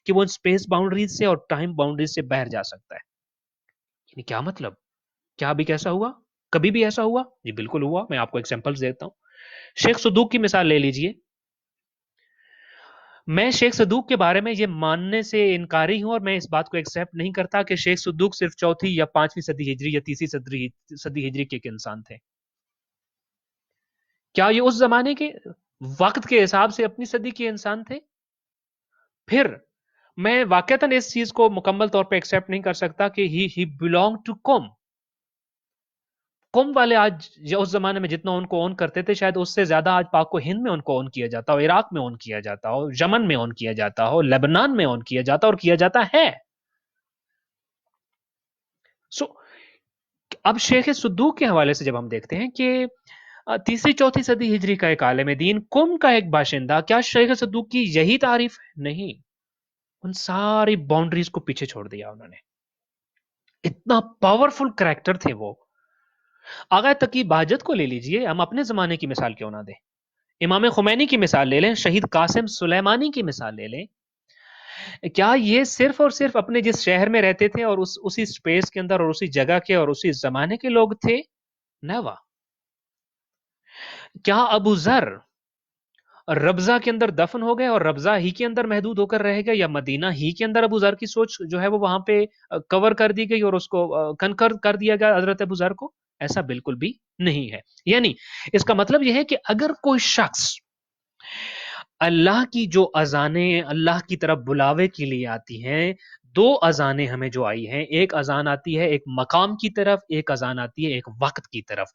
کہ وہ اسپیس باؤنڈریز سے اور ٹائم باؤنڈریز سے باہر جا سکتا ہے۔ یعنی کیا مطلب؟ کیا ابھی کیسا ہوا؟ کبھی بھی ایسا ہوا؟ جی بالکل ہوا۔ میں آپ کو ایگزامپلز دیتا ہوں۔ شیخ صدوق کی مثال لے لیجئے۔ میں شیخ صدوق کے بارے میں یہ ماننے سے انکاری ہوں، اور میں اس بات کو ایکسیپٹ نہیں کرتا کہ شیخ صدوق صرف 4 یا 5ویں صدی ہجری یا 3 صدی ہجری کے ایک انسان تھے۔ کیا یہ اس زمانے کے وقت کے حساب سے اپنی صدی کے انسان تھے؟ پھر میں واقعتاً اس چیز کو مکمل طور پہ ایکسیپٹ نہیں کر سکتا کہ ہی بلونگ ٹو قم والے آج یا اس زمانے میں جتنا ان کو اون کرتے تھے، شاید اس سے زیادہ آج پاک و ہند میں ان کو اون کیا جاتا ہو، عراق میں اون کیا جاتا ہو، یمن میں اون کیا جاتا ہو، لبنان میں اون کیا جاتا اور کیا جاتا ہے۔ سو اب شیخ صدوق کے حوالے سے جب ہم دیکھتے ہیں کہ 3 4 صدی ہجری کا ایک عالم دین، قم کا ایک باشندہ، کیا شیخ صدوق کی یہی تعریف ہے؟ نہیں، ان ساری باؤنڈریز کو پیچھے چھوڑ دیا انہوں نے۔ اتنا پاورفل کریکٹر تھے وہ۔ آغا تقی بہجت کو لے لیجئے، ہم اپنے زمانے کی مثال کیوں نہ دیں۔ امام خمینی کی مثال لے لیں، شہید قاسم سلیمانی کی مثال لے لیں۔ کیا یہ صرف اور صرف اپنے جس شہر میں رہتے تھے اور اسی سپیس کے اندر اور اسی جگہ کے اور اسی زمانے کے لوگ تھے؟ نوا۔ کیا ابو ذر ربضہ کے اندر دفن ہو گئے اور ربضہ ہی کے اندر محدود ہو کر رہ گئے، یا مدینہ ہی کے اندر ابو ذر کی سوچ جو ہے وہ وہاں پہ کور کر دی گئی اور اس کو کنکر کر دیا گیا حضرت ابو ذر کو؟ ایسا بالکل بھی نہیں ہے۔ یعنی اس کا مطلب یہ ہے کہ اگر کوئی شخص اللہ کی جو اذانیں اللہ کی طرف بلاوے کے لیے آتی ہیں، 2 اذانیں ہمیں جو آئی ہیں، ایک اذان آتی ہے ایک مقام کی طرف، ایک اذان آتی ہے ایک وقت کی طرف۔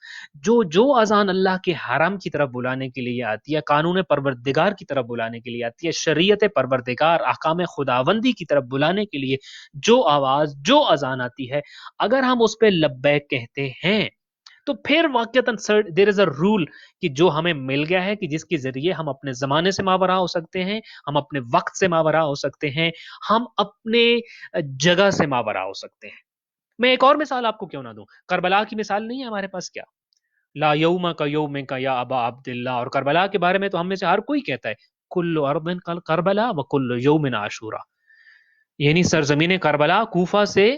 جو اذان اللہ کے حرم کی طرف بلانے کے لیے آتی ہے، قانون پروردگار کی طرف بلانے کے لیے آتی ہے، شریعت پروردگار احکام خداوندی کی طرف بلانے کے لیے جو آواز جو اذان آتی ہے، اگر ہم اس پہ لبیک کہتے ہیں تو پھر واقعتاً دیر از اے رول کہ جو ہمیں مل گیا ہے کہ جس کے ذریعے ہم اپنے زمانے سے ماورا ہو سکتے ہیں، ہم اپنے وقت سے ماورا ہو سکتے ہیں، ہم اپنے جگہ سے ماورا ہو سکتے ہیں۔ میں ایک اور مثال آپ کو کیوں نہ دوں؟ کربلا کی مثال نہیں ہے ہمارے پاس کیا؟ لا یوم کا یوم کا یا ابا عبداللہ، اور کربلا کے بارے میں تو ہم میں سے ہر کوئی کہتا ہے کل ارض کربلا و کل یوم عاشورہ، یعنی سرزمین کربلا کوفہ سے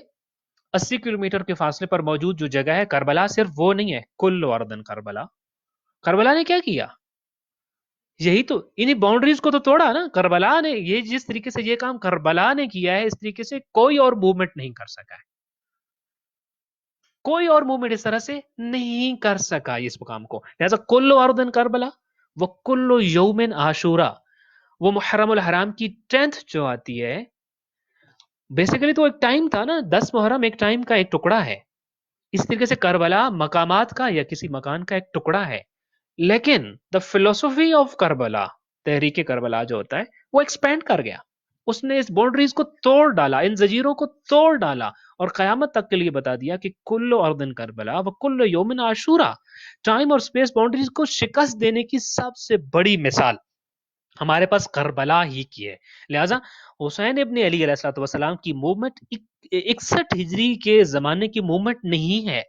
80 کلومیٹر کے فاصلے پر موجود جو جگہ ہے کربلا، صرف وہ نہیں ہے، کل اردن کربلا۔ کربلا نے کیا کیا؟ یہی تو انہیں باؤنڈریز کو تو توڑا نا کربلا نے۔ یہ جس طریقے سے یہ کام کربلا نے کیا ہے، اس طریقے سے کوئی اور موومنٹ نہیں کر سکا ہے، کوئی اور موومنٹ اس طرح سے نہیں کر سکا اس مقام کو۔ لہذا کل اردن کربلا وہ کل یومن عاشورہ، وہ محرم الحرام کی 10th جو آتی ہے، بیسیکلی تو ایک ٹائم تھا نا، 10 محرم ایک ٹائم کا ایک ٹکڑا ہے۔ اس طریقے سے کربلا مقامات کا یا کسی مکان کا ایک ٹکڑا ہے، لیکن دا فلسفی آف کربلا، تحریک کربلا جو ہوتا ہے، وہ ایکسپینڈ کر گیا۔ اس نے اس باؤنڈریز کو توڑ ڈالا، ان زنجیروں کو توڑ ڈالا، اور قیامت تک کے لیے بتا دیا کہ کل اردن کربلا و کل یومن عاشورہ۔ ٹائم اور سپیس باؤنڈریز کو شکست دینے کی سب سے بڑی مثال ہمارے پاس کربلا ہی کی ہے۔ لہٰذا حسین ابن علی علیہ الصلوۃ والسلام کی موومنٹ 61 ہجری کے زمانے کی موومنٹ نہیں ہے۔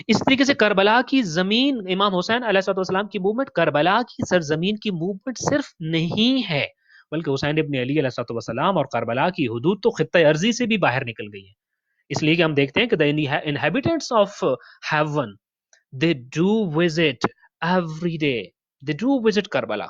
اس طریقے سے کربلا کی زمین، امام حسین علیہ الصلوۃ والسلام کی موومنٹ کربلا کی سرزمین کی موومنٹ صرف نہیں ہے، بلکہ حسین ابن علی علیہ الصلوۃ والسلام اور کربلا کی حدود تو خطہ ارضی سے بھی باہر نکل گئی ہے۔ اس لیے کہ ہم دیکھتے ہیں کہ the inhabitants of heaven, they do visit every day, they do visit Karbala.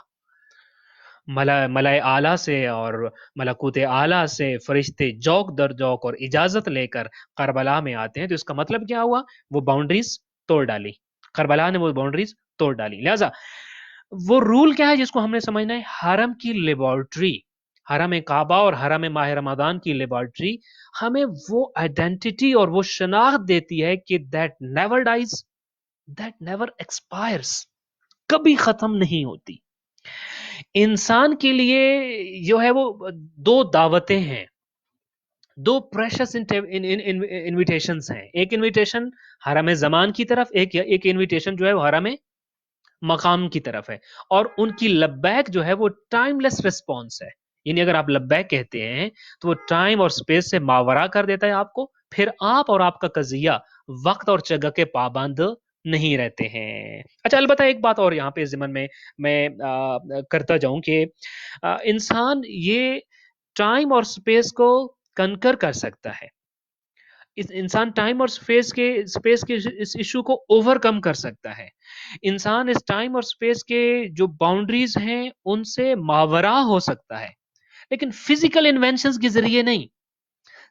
ملائے اعلیٰ سے اور ملکوت اعلیٰ سے فرشتے جوک در جوک اور اجازت لے کر کربلا میں آتے ہیں. تو اس کا مطلب کیا ہوا؟ وہ باؤنڈریز توڑ ڈالی، کربلا نے وہ باؤنڈریز توڑ ڈالی. لہذا وہ رول کیا ہے جس کو ہم نے سمجھنا ہے؟ حرم کی لیبارٹری، حرم کعبہ اور حرم ماہ رمضان کی لیبارٹری ہمیں وہ آئیڈینٹی اور وہ شناخت دیتی ہے کہ that never dies, that never expires, کبھی ختم نہیں ہوتی. انسان کے لیے جو ہے وہ دو دعوتیں ہیں، دو پریشس انویٹیشنز ہیں. ایک انویٹیشن حرم زمان کی طرف، ایک انویٹیشن جو ہے وہ حرم مقام کی طرف ہے. اور ان کی لبیک جو ہے وہ ٹائم لیس ریسپانس ہے. یعنی اگر آپ لبیک کہتے ہیں تو وہ ٹائم اور سپیس سے ماورا کر دیتا ہے آپ کو، پھر آپ اور آپ کا قضیہ وقت اور جگہ کے پابند نہیں رہتے ہیں. اچھا، البتہ ایک بات اور یہاں پہ ضمن میں کرتا جاؤں کہ انسان یہ ٹائم اور سپیس کو کنکر کر سکتا ہے. انسان ٹائم اور سپیس کے اس ایشو کو اوور کم کر سکتا ہے. انسان اس ٹائم اور سپیس کے جو باؤنڈریز ہیں ان سے ماورا ہو سکتا ہے، لیکن فزیکل انوینشنز کے ذریعے نہیں،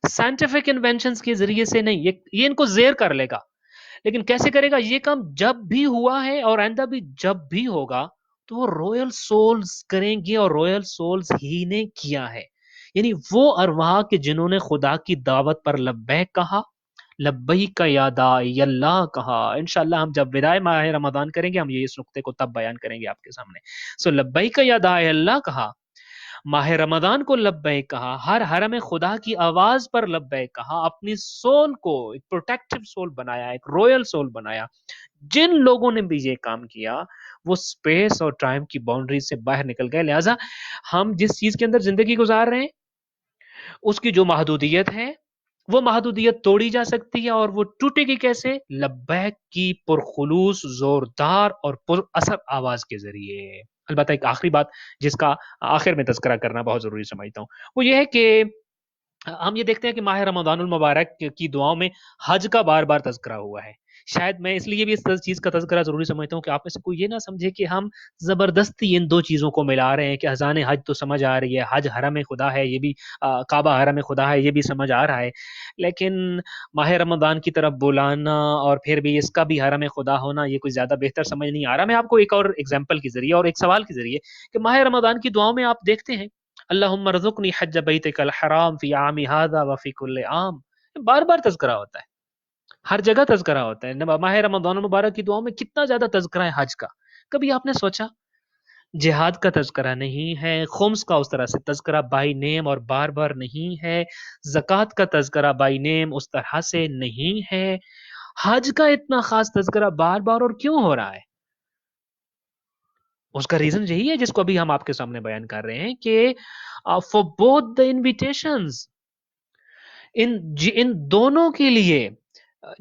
سائنٹیفک انوینشنز کے ذریعے سے نہیں. یہ ان کو زیر کر لے گا، لیکن کیسے کرے گا؟ یہ کام جب بھی ہوا ہے اور آئندہ بھی جب بھی ہوگا تو وہ رویل سولز کریں گے، اور رویل سولز ہی نے کیا ہے. یعنی وہ ارواح کہ جنہوں نے خدا کی دعوت پر لبیک کہا، لبیک یا داعی اللہ کہا. انشاءاللہ ہم جب وداع ماہ رمضان کریں گے ہم یہ اس نقطے کو تب بیان کریں گے آپ کے سامنے. سو لبیک یا داعی اللہ کہا، ماہ رمضان کو لبیک کہا، ہر حرم خدا کی آواز پر لبیک کہا، اپنی سول کو ایک پروٹیکٹیو سول بنایا، ایک رویل سول بنایا. جن لوگوں نے بھی یہ کام کیا وہ سپیس اور ٹائم کی باؤنڈری سے باہر نکل گئے. لہٰذا ہم جس چیز کے اندر زندگی گزار رہے ہیں اس کی جو محدودیت ہے وہ محدودیت توڑی جا سکتی ہے، اور وہ ٹوٹے گی کیسے؟ لبیک کی پرخلوص، زوردار اور پر اثر آواز کے ذریعے. البتہ ایک آخری بات جس کا آخر میں تذکرہ کرنا بہت ضروری سمجھتا ہوں وہ یہ ہے کہ ہم یہ دیکھتے ہیں کہ ماہ رمضان المبارک کی دعاؤں میں حج کا بار بار تذکرہ ہوا ہے. شاید میں اس لیے بھی اس چیز کا تذکرہ ضروری سمجھتا ہوں کہ آپ میں سے کوئی یہ نہ سمجھے کہ ہم زبردستی ان دو چیزوں کو ملا رہے ہیں کہ اذان حج تو سمجھ آ رہی ہے، حج حرم خدا ہے، یہ بھی کعبہ حرم خدا ہے، یہ بھی سمجھ آ رہا ہے، لیکن ماہ رمضان کی طرف بلانا اور پھر بھی اس کا بھی حرم خدا ہونا یہ کوئی زیادہ بہتر سمجھ نہیں آ رہا. میں آپ کو ایک اور ایگزامپل کے ذریعے اور ایک سوال کے ذریعے کہ ماہ رمضان کی دعاؤں میں آپ دیکھتے ہیں اللہم ارزقنی حج بیتک الحرام فی عامی ھذا وفی کل عام، بار بار تذکرہ ہوتا ہے، ہر جگہ تذکرہ ہوتا ہے. ماہ رمضان المبارک کی دعاؤں میں کتنا زیادہ تذکرہ ہے حج کا. کبھی آپ نے سوچا؟ جہاد کا تذکرہ نہیں ہے، خمس کا اس طرح سے تذکرہ بائی نیم اور بار بار نہیں ہے، زکوٰۃ کا تذکرہ بائی نیم اس طرح سے نہیں ہے، حج کا اتنا خاص تذکرہ بار بار اور کیوں ہو رہا ہے؟ اس کا ریزن یہی ہے جس کو ابھی ہم آپ کے سامنے بیان کر رہے ہیں کہ فار بوتھ دا انویٹیشنز، ان دونوں کے لیے،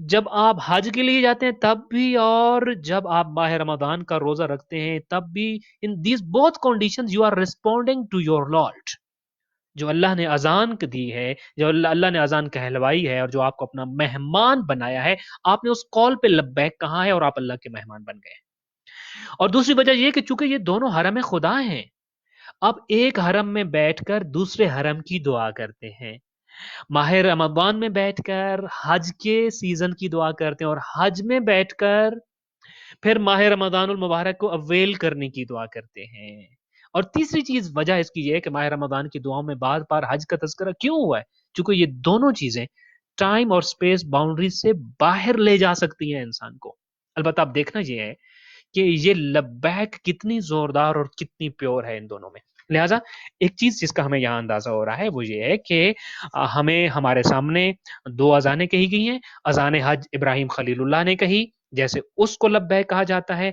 جب آپ حج کے لیے جاتے ہیں تب بھی اور جب آپ ماہ رمضان کا روزہ رکھتے ہیں تب بھی، in these both conditions you are responding to your lord. جو اللہ نے اذان دی ہے، جو اللہ نے اذان کہلوائی ہے اور جو آپ کو اپنا مہمان بنایا ہے، آپ نے اس کال پہ لبیک کہا ہے اور آپ اللہ کے مہمان بن گئے. اور دوسری وجہ یہ کہ چونکہ یہ دونوں حرم خدا ہیں، اب ایک حرم میں بیٹھ کر دوسرے حرم کی دعا کرتے ہیں، ماہ رمضان میں بیٹھ کر حج کے سیزن کی دعا کرتے ہیں، اور حج میں بیٹھ کر پھر ماہ رمضان المبارک کو اویل کرنے کی دعا کرتے ہیں. اور تیسری چیز وجہ اس کی یہ ہے کہ ماہ رمضان کی دعاؤں میں بار بار حج کا تذکرہ کیوں ہوا ہے؟ چونکہ یہ دونوں چیزیں ٹائم اور سپیس باؤنڈری سے باہر لے جا سکتی ہیں انسان کو. البتہ اب دیکھنا یہ ہے کہ یہ لبیک کتنی زوردار اور کتنی پیور ہے ان دونوں میں. لہٰذا ایک چیز جس کا ہمیں یہاں اندازہ ہو رہا ہے وہ یہ ہے کہ ہمیں ہمارے سامنے دو اذانیں کہی گئی ہیں. اذان حج ابراہیم خلیل اللہ نے کہی، جیسے اس کو لبیک کہا جاتا ہے،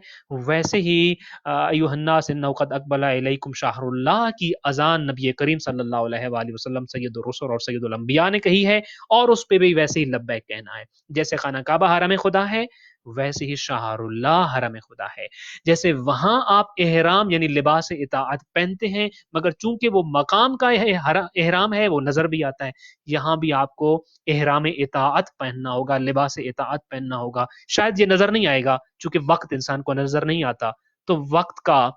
ویسے ہی ایھا الناس انہ قد اقبل الیکم شہر اللہ کی اذان نبی کریم صلی اللہ علیہ وآلہ وسلم سید الرسل اور سید الانبیاء نے کہی ہے، اور اس پہ بھی ویسے ہی لبیک کہنا ہے. جیسے خانہ کعبہ حرم خدا ہے ویسے ہی شہر اللہ حرم خدا ہے. جیسے وہاں آپ احرام یعنی لباس اطاعت پہنتے ہیں، مگر چونکہ وہ مقام کا احرام ہے وہ نظر بھی آتا ہے، یہاں بھی آپ کو احرام اطاعت پہننا ہوگا، لباس اطاعت پہننا ہوگا. شاید یہ نظر نہیں آئے گا چونکہ وقت انسان کو نظر نہیں آتا، تو وقت کا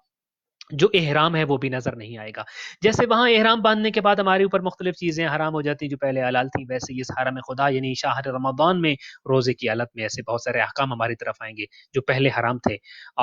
جو احرام ہے وہ بھی نظر نہیں آئے گا. جیسے وہاں احرام باندھنے کے بعد ہمارے اوپر مختلف چیزیں حرام ہو جاتی جو پہلے حلال تھیں، ویسے ہی اس حرم خدا یعنی شہر رمضان میں روزے کی حالت میں ایسے بہت سارے احکام ہماری طرف آئیں گے جو پہلے حرام تھے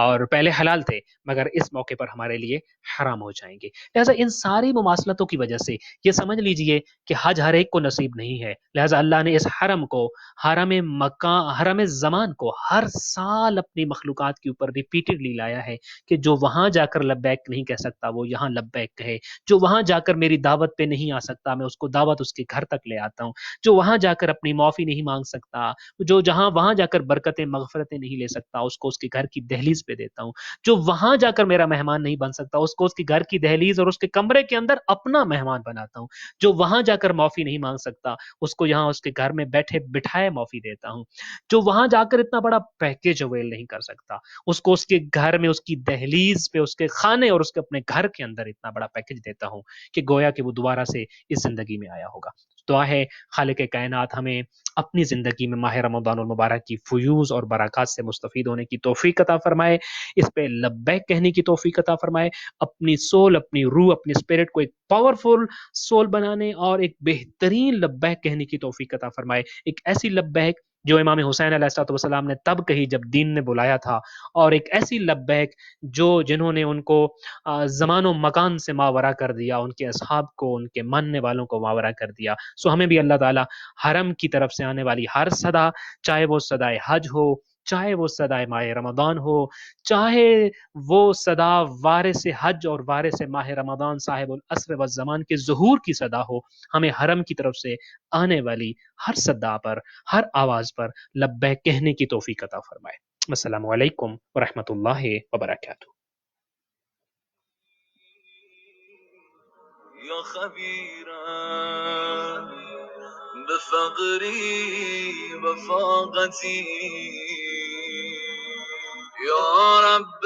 اور پہلے حلال تھے مگر اس موقع پر ہمارے لیے حرام ہو جائیں گے. لہٰذا ان ساری مماثلتوں کی وجہ سے یہ سمجھ لیجئے کہ حج ہر ایک کو نصیب نہیں ہے. لہٰذا اللہ نے اس حرم کو، حرم مکہ، حرم زمان کو ہر سال اپنی مخلوقات کے اوپر ریپیٹڈلی لایا ہے کہ جو وہاں جا کر لبیک نہیں کہہ سکتا وہ یہاں لبیک کہے، جو وہاں جا کر میری دعوت پہ نہیں آ سکتا میں اس کو دعوت اس کے گھر تک لے آتا ہوں، جو وہاں جا کر اپنی معافی نہیں مانگ سکتا، جو وہاں جا کر برکتیں مغفرتیں نہیں لے سکتا اس کو اس کے گھر کی دہلیز پہ دیتا ہوں، جو وہاں جا کر میرا مہمان نہیں بن سکتا اس کو اس کے گھر کی دہلیز اور اس کے کمرے کے اندر اپنا مہمان بناتا ہوں، جو وہاں جا کر معافی نہیں مانگ سکتا اس کو یہاں اس کے گھر میں بیٹھے بٹھائے معافی دیتا ہوں، جو وہاں جا کر اتنا بڑا پیکیج اویل نہیں کر سکتا اس کو اس کے گھر میں اس کی دہلیز پہ اس کے خانے اور اس کے اپنے گھر کے اندر اتنا بڑا پیکج دیتا ہوں کہ گویا کہ وہ دوبارہ سے اس زندگی میں آیا ہوگا. دعا ہے خالق کائنات ہمیں اپنی زندگی میں ماہ رمضان المبارک کی فیوز اور برکات سے مستفید ہونے کی توفیق عطا فرمائے، اس پہ لبیک کہنے کی توفیق عطا فرمائے، اپنی سول، اپنی روح، اپنی اسپرٹ کو ایک پاورفل سول بنانے اور ایک بہترین لبیک کہنے کی توفیق عطا فرمائے، ایک ایسی لبیک جو امام حسین علیہ السلام نے تب کہی جب دین نے بلایا تھا، اور ایک ایسی لبیک جنہوں نے ان کو زمان و مکان سے ماورا کر دیا، ان کے اصحاب کو، ان کے ماننے والوں کو ماورا کر دیا. سو ہمیں بھی اللہ تعالی حرم کی طرف سے آنے والی ہر صدا، چاہے وہ صدائے حج ہو، چاہے وہ صدائے ماہ رمضان ہو، چاہے وہ صدا وارث حج اور وارث ماہ رمضان صاحب العصر والزمان کے ظہور کی صدا ہو، ہمیں حرم کی طرف سے آنے والی ہر صدا پر، ہر آواز پر لبیک کہنے کی توفیق عطا فرمائے. السلام علیکم ورحمۃ اللہ وبرکاتہ. يا خبيرا بفقري وفاقتي يا رب